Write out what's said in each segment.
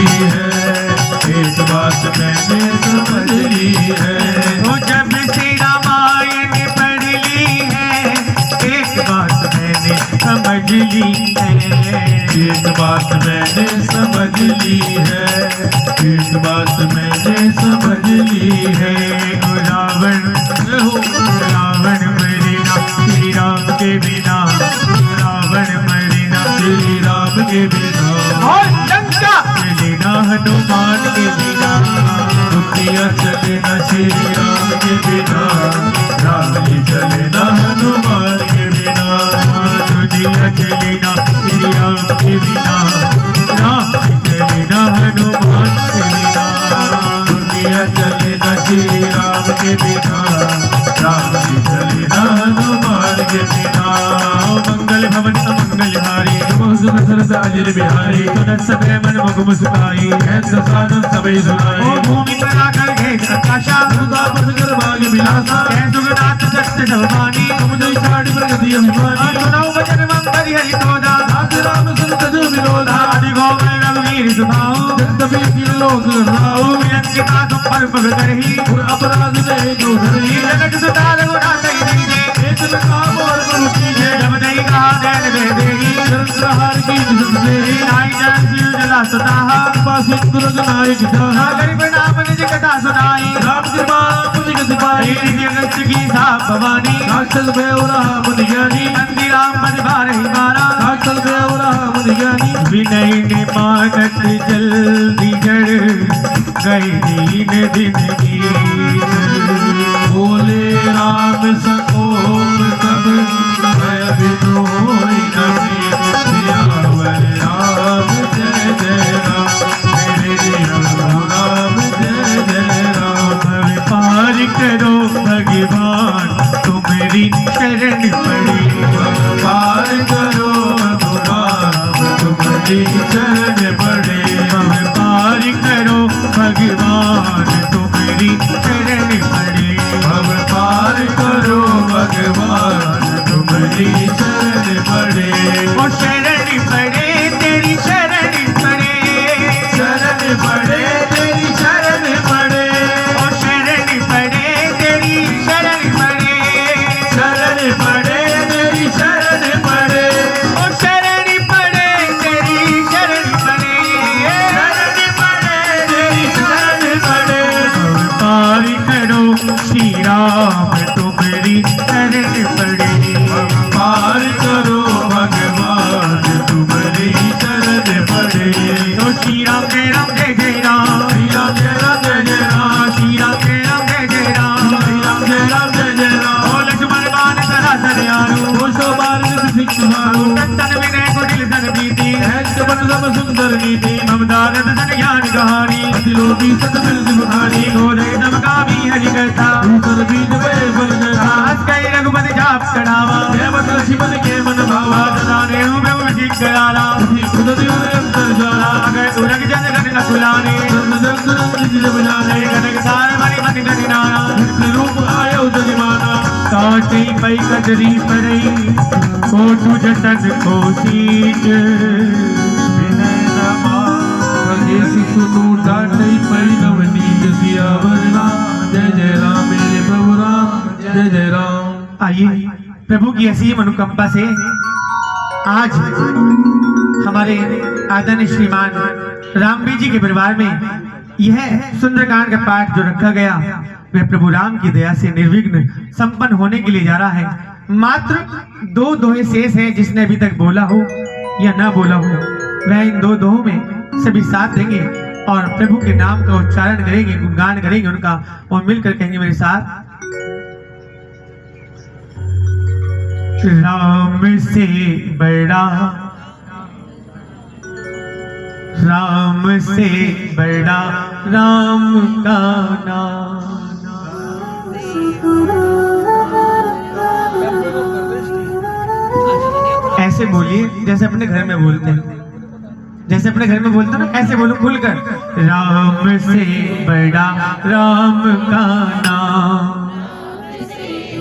एक बात मैंने समझ ली है। वो जब से रामायण पढ़ ली है, एक बात मैंने समझ ली है। एक बात मैंने समझ ली है। एक बात मैंने समझ ली है। रावण रावण मरेना श्री राम के बिना, रावण मरेना श्री राम के बिना, और लंका चलेना हनुमान के बिना, दुनिया चले न श्री राम के बिना, राम जी चले न हनुमान के बिना। दुनिया चलेना श्री राम के बिना, राम चलेना हनुमान के बिना। दुनिया चले न श्री राम के बिना, राम जी चले न हनुमान के बिना। मंगल भवन अमंगल हारी, सुख सरस अजर बिहारी, सुनत सबे मन मुख मुस्काई। साधन सबे सुनाई। ओ भूमि पर आकर घेत आकाशा, कर भाग्य विलासा, सुगनाथ सत्य सभानी। मुझे साड़ी प्रगति अभिमानी। सुनाओ भजन मंगल हरि तोदा, राम संत जो विरोधा, आदि गोविंद रघुवीर सुभाऊ। जगदबे की लोक राहु, विरंगिता तुम पर पग करही, अपराध में जो धरी। जगत सुता रघुनाथ दीजे, एक काम और करू कीजिए, जब दई कहा दैन दे देही। चंद्रहार की जिससे नाई जन शिव जला सुताहा, पास तुरंत नायक जहाँ। गरीब नाम निज कथा सुनाई, राम के बाप निज सिपाही, जगत की साप भवानी। राक्षस बेवरा मन ज्ञानी, नंदी राम बज भारही मारा, राक्षस बेवरा मन ज्ञानी। विनय ने मानत जल्दी जड़ गई दीन दिन की। बोले राम सकोप तब मैं बिनोई नबी। सियावर राम जय जय राम, मेरे राम जय जय राम। पार करो भगवान तुम्हारी शरण पड़ी, पार करो राम तुम्हारी चरण पड़े। पार करो भगवान तुम्हारी शरण पड़ी। अब पार करो भगवान तुम्हारी शरण पड़े। और शरण पड़े तेरी शरण पड़े, शरण पड़े तेरी शरण पड़े। और शरण पड़े तेरी शरण पड़े, शरण पड़े तेरी शरण पड़े। और शरण पड़े तेरी शरण पड़े। शरण पड़े तेरी शरण पड़े। पार करो श्री राम तुम्हारी शरण पड़े। पार करो भगवान तुम्हारी शरण पड़े। तो श्री राम जय जय राम, श्री राम जय राम जय जय राम, श्री राम जय जय राम। श्री राम जय राम जय जय राम। ओ लक्ष्मण बाण सरासर आरु, ओ शोभार सिख मारू, तन विनय कुटिल सन प्रीति। ऐसे बन सब सुंदर नीति। ममदार सन ज्ञान कहानी, अतिलोकी सतबिल सुखानी। गोदय तम कामी हरि कथा, दूसर बीज वे फल गथा। आज कई रघुपति जाप चढ़ावा। देवत शिवन के मन भावा, जाने हूँ प्रभु जी कराला। खुद दिव अंतर ज्वाला। अगर तुरग जन गण न सुलाने, जग निज बजाने। गणक सार मणि मणि गणि नाना। रूप आयो जनिमाना, काटी पई कजरी परई, कोटु जतन को सीट। विनय नमा रंगेश सुनु डाटई पई नवनीत। सियावर राम जय जय राम, मेरे प्रभु राम जय जय राम। आइए प्रभु की ऐसी अनुकंपा से आज हमारे आदरणीय श्रीमान रामबीर जी के परिवार में यह सुंदरकांड का पाठ जो रखा गया वह प्रभु राम की दया से निर्विघ्न संपन्न होने के लिए जा रहा है। मात्र 2 दोहे शेष हैं, जिसने अभी तक बोला हो या ना बोला हो वह इन 2 दोहों में सभी साथ देंगे और प्रभु के नाम का उच्चारण करेंगे, गुणगान करेंगे उनका और मिलकर कहेंगे मेरे साथ। राम से बड़ा, राम से बड़ा राम का नाम। ऐसे बोलिए जैसे अपने घर में बोलते हैं, जैसे अपने घर में बोलते हैं ना, ऐसे बोलो खुलकर। राम से बड़ा राम का नाम,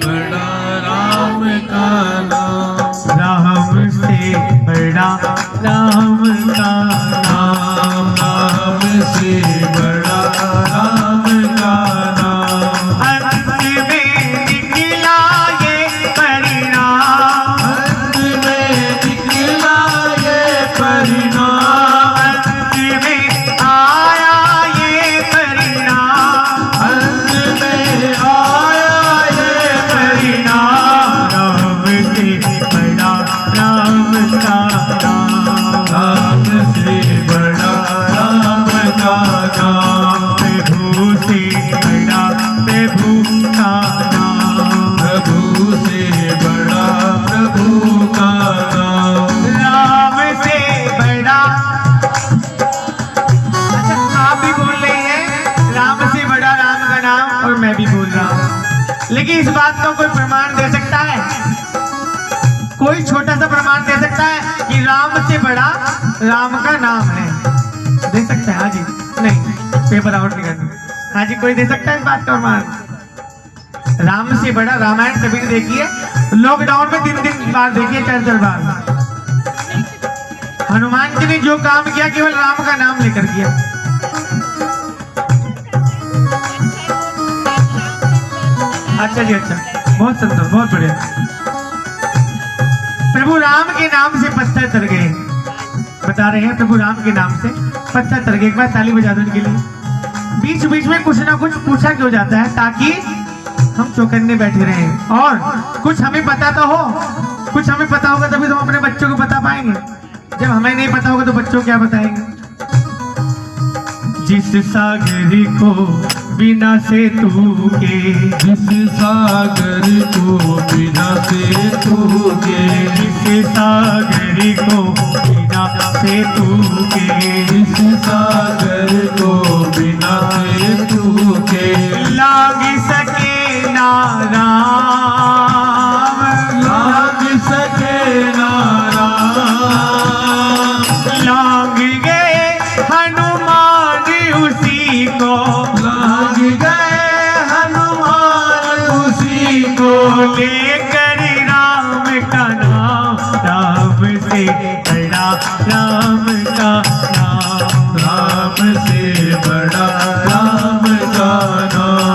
बड़ा राम का नाम। राम से बड़ा राम का नाम। राम कि इस बात का कोई प्रमाण दे सकता है? कोई छोटा सा प्रमाण दे सकता है कि राम से बड़ा राम का नाम है? दे सकते हैं? हाँ जी। नहीं, पेपर आउट नहीं करना। हाँ जी, कोई दे सकता है इस बात का प्रमाण? राम से बड़ा रामायण सभी ने देखी है, लॉकडाउन में 3 बार देखी है, 4 बार। हनुमान जी ने जो काम किया केवल राम का नाम लेकर किया। अच्छा जी, अच्छा, बहुत सुंदर, बहुत बढ़िया। प्रभु राम के नाम से पत्थर तर गए, बता रहे हैं, प्रभु राम के नाम से पत्थर तर गए। एक बार ताली बजा दो इनके लिए। बीच बीच में कुछ ना कुछ पूछा क्यों जाता है? ताकि हम चौकन्ने बैठे रहें और कुछ हमें पता तो हो। कुछ हमें पता होगा तभी तो हम अपने बच्चों को बता पाएंगे। जब हमें नहीं पता होगा तो बच्चों क्या बताएंगे? जिस सागर को बिना से तू के, जिस सागर को बिना से तू के, जिस सागर को बिना से तू के, जिस सागर को बिना से तू के, लाग सके ना राम, लाग सके ना राम, लाग गए हनुमान उसी को, लाग गए हनुमान उसी को, लेकर राम का नाम, राम से बड़ा राम का नाम, राम से बड़ा राम का नाम,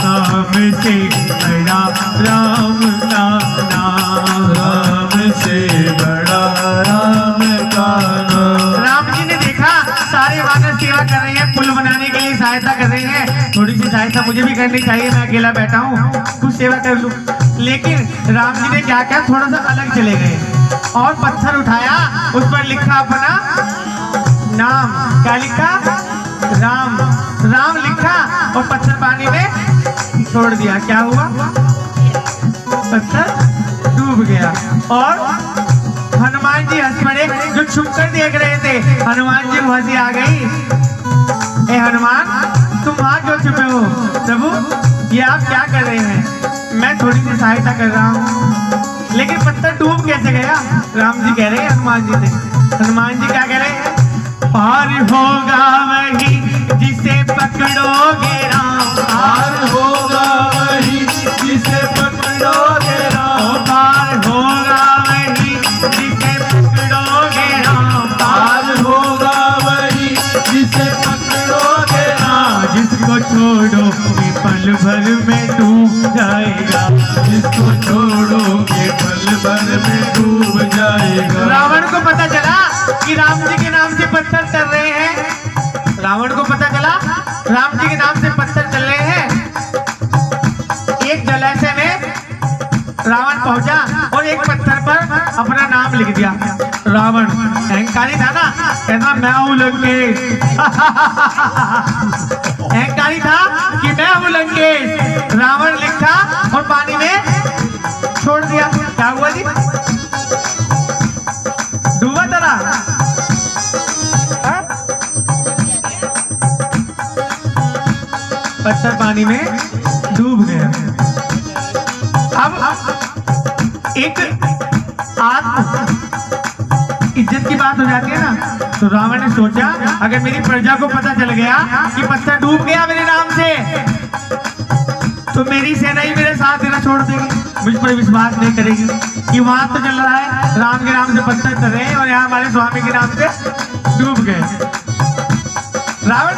राम से बड़ा राम का नाम, राम से बड़ा राम का नाम। राम जी ने देखा सारे वानर सेवा कर रहे हैं, पुल बनाने के लिए सहायता कर रहे हैं, थोड़ी सी सहायता मुझे भी करनी चाहिए, मैं अकेला बैठा हूँ, कुछ सेवा कर लूं। लेकिन राम जी ने क्या किया, थोड़ा सा अलग चले गए और पत्थर उठाया, उस पर लिखा अपना नाम। क्या लिखा? राम। राम लिखा और पत्थर पानी में छोड़ दिया। क्या हुआ? पत्थर डूब गया और हनुमान जी हंस पड़े। जो छुप कर देख रहे थे, हनुमान जी को हंसी आ गई। ए हनुमान, तुम वहां क्यों छुपे हो? प्रभु, ये आप क्या कर रहे हैं? मैं थोड़ी सी सहायता कर रहा हूँ। लेकिन पत्थर डूब कैसे गया? राम जी कह रहे हैं हनुमान जी से। हनुमान जी क्या कह रहे हैं? पार होगा वही जिसे पकड़ोगे राम, पार होगा वही जिसे पकड़ोगे राम, पार होगा वही जिसे पकड़ोगे राम, पार होगा वही जिसे पकड़ोगे राम, जिसको छोड़ोगे पल भर में डूब जाएगा, जिसको छोड़ोगे पल भर में डूब जाएगा। रावण को पता चला कि राम जी के नाम से पत्थर चल रहे हैं। रावण को पता चला राम जी के नाम से पत्थर चल रहे हैं। एक जलाशय में रावण पहुंचा और एक पत्थर पर अपना नाम लिख दिया। रावण अहंकारी था ना, कहता मैं हूं लंकेश। अहंकारी था कि मैं हूं लंकेश। रावण लिखा और पानी में छोड़ दिया। क्या हुआ जी? डूबा तारा। पत्थर पानी में डूब गया। अब एक आत्म इज्जत की बात हो जाती है ना, तो रावण ने सोचा अगर मेरी प्रजा को पता चल गया कि पत्थर डूब गया मेरे नाम से, तो मेरी सेना ही मेरे साथ देना छोड़ देगी, मुझ पर विश्वास नहीं करेगी कि वहां तो चल रहा है राम के नाम से पत्थर चल रहे हैं और यहाँ हमारे स्वामी के नाम से डूब गए। रावण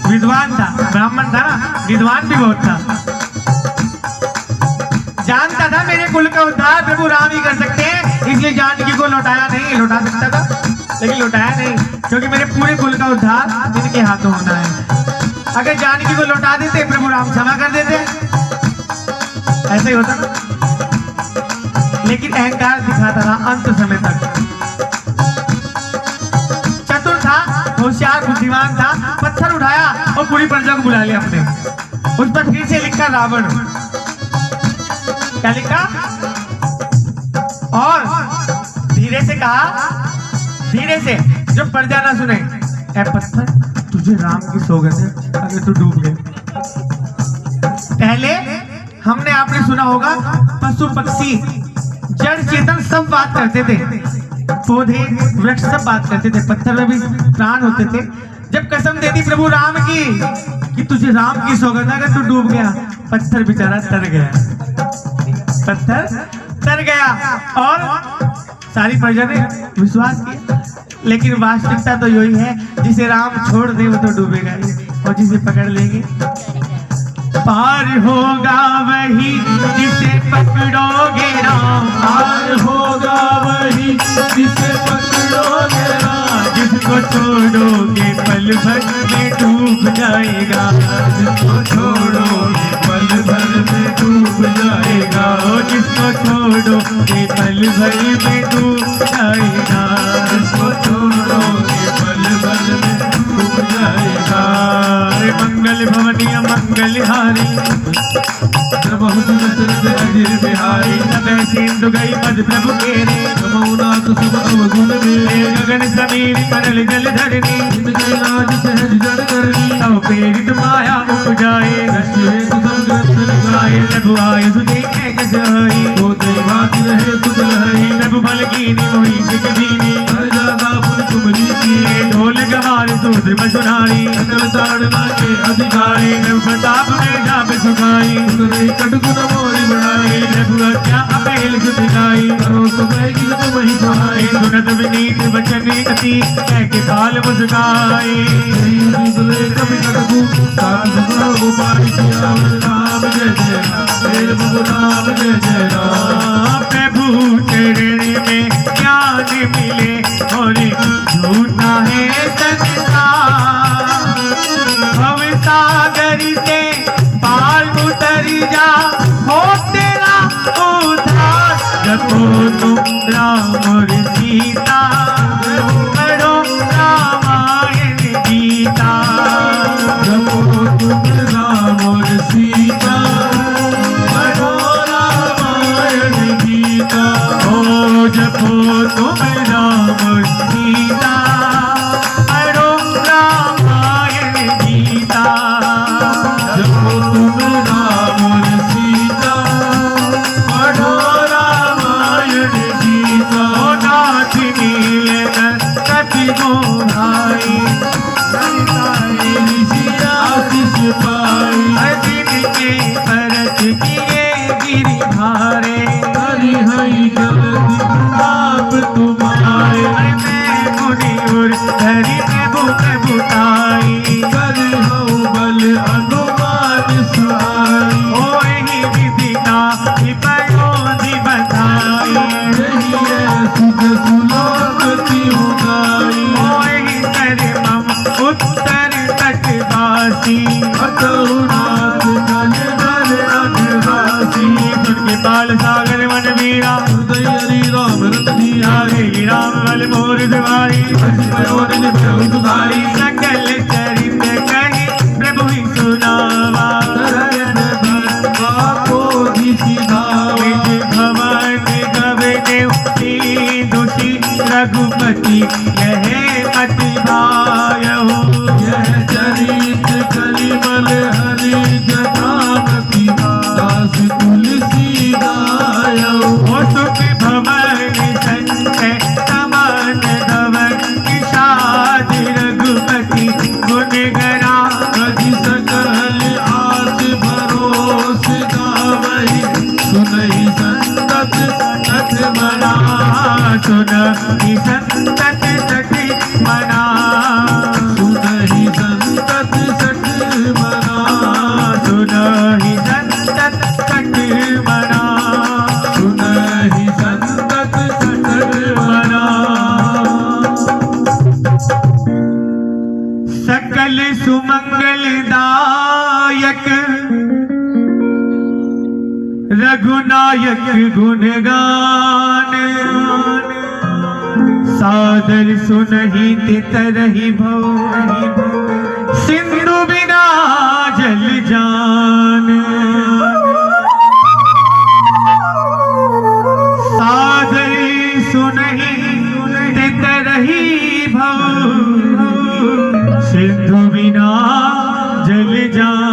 विद्वान था, ब्राह्मण था ना, विद्वान भी बहुत था, जानता था मेरे कुल का उद्धार प्रभु राम ही कर सकते हैं, इसलिए जानकी को लौटाया नहीं। लौटा सकता था लेकिन लौटाया नहीं, क्योंकि मेरे पूरे कुल का उद्धार इनके हाथों होना है। अगर जानकी को लौटा देते प्रभु राम क्षमा कर देते, ऐसा ही होता ना। लेकिन अहंकार दिखाता था अंत समय तक। चतुर था, होशियार बुद्धिमान था, पत्थर उठाया और पूरी प्रजा को बुला लिया अपने। उस पर फिर से लिखा रावण। क्या लिखा? और धीरे से कहा, धीरे से, जो प्रजा ना सुने, ऐ पत्थर तुझे राम की सौगंध है, अगर तू डूब गए। पहले हमने आपने सुना होगा पशु पक्षी जड़ चेतन सब बात करते थे, पौधे वृक्ष सब बात करते थे, पत्थर में भी प्राण होते थे। जब कसम दे दी प्रभु राम की कि तुझे राम की सौगंध, अगर तू डूब गया, पत्थर बेचारा तर गया, पत्थर तर गया और सारी प्रजा ने विश्वास किया। लेकिन वास्तविकता तो यही है, जिसे राम छोड़ दे वो तो डूबेगा ही, और जिसे पकड़ लेंगे पार होगा वही जिसे पकड़ोगे राम, पार होगा वही जिसे पकड़ोगे राम, जिसको छोड़ोगे पल भर में डूब जाएगा, जिसको छोड़ोगे पल भर में डूब जाएगा, जिसको छोड़ोगे पल भर में डूब जाएगा, जिसको छोड़ोगे पल भर में डूब जाएगा। मंगल भवनीय मंगल हारी, बहुत अजीर बिहारी, सबे सिंधु गई मध प्रभु केरे, कमौनाथ सब अवगुण मेरे, गगन समीर परल जल धरनी, इनके लाज सहज जड़ करनी, तव प्रेरित माया उपजाए, हेतु सब ग्रंथ लगाए, प्रभु आय सुदेखे गजाई, तो देवाति रहे तुझ लहरी, प्रभु बल कीनी मोहि सिख दीनी, हर जादा पुर तुमरी की, ढोल गवार सूत्र मसुरारी, सकल ताड़ना के अधिकारी, प्रभु प्रताप में जाप सुखाई, उतरे कटकुन मोरी बढ़ाई, प्रभु क्या अपेल सुधिकाई, करो तो मैं गिर तुम ही सुहाई, सुनत विनीत वचन अति कह के काल मुस्काई, दूसरे कभी कटकू साथ सुनो पाई किया राम जय जय राम, मेरे प्रभु राम जय जय राम। प्रभु चरण में ज्ञान मिले और झूठा है संसार, भव सागर से पार उतर जा हो तेरा उद्धार, जपो तुम राम और सीता, पढ़ो रामायण गीता, जपो तुम राम और सीता, पढ़ो रामायण गीता, ओ जपो तुम राम और सीता, पढ़ो रामायण गीता, जपो तुम राम और सीता, पढ़ो रामायण गीता, ओ नाथ नील कपि मोहाई, आशीष पाई, अजिन के परत किए गिरधारे, हरि हरि जल्दी आप तुम्हारे, मैं मुनि उर धरि प्रभु प्रभुताई, करि हऊ बल अनुमान सुहाई, ओ ही विधिका विपयोधि बताई, यही है सुख सुलोकति उगाई, ओ ही कर मम उत्तर तटवासी, अतुनाथ जन जन अनवासी, सुन के पाल सागर मन वीरा, हृदय हरि राम रतनी आगे राम बल मोर दुआरी, पयोनिधि प्रभु तुम्हारी, सकल चरित कहि प्रभु ही सुनावा, बापोधि सिधावा, निज भवन गव देव दुषी रघुपति यह अति भायहु, यह चरित कलिमल हरि जटामति, दास तुलसी गायौ, ओ सुख भवन संजय समान धवन किशाद रघुपति गुण गरा, कहि सकल आस भरोस गावहि, सुनहि संतत सठ मना, सुनहि संतत सखी मना, सुनहि संतत सठ मना, सुनहि संतत सखी मना, सुनहि संतत सठ मना, सकल सुमंगलदायक रघुनायक गुणगान, सादर सुनहि तितरहि भव, सिंधु बिना जल जान, सादर सुनहि तितरहि भव, सिंधु बिना जल जान।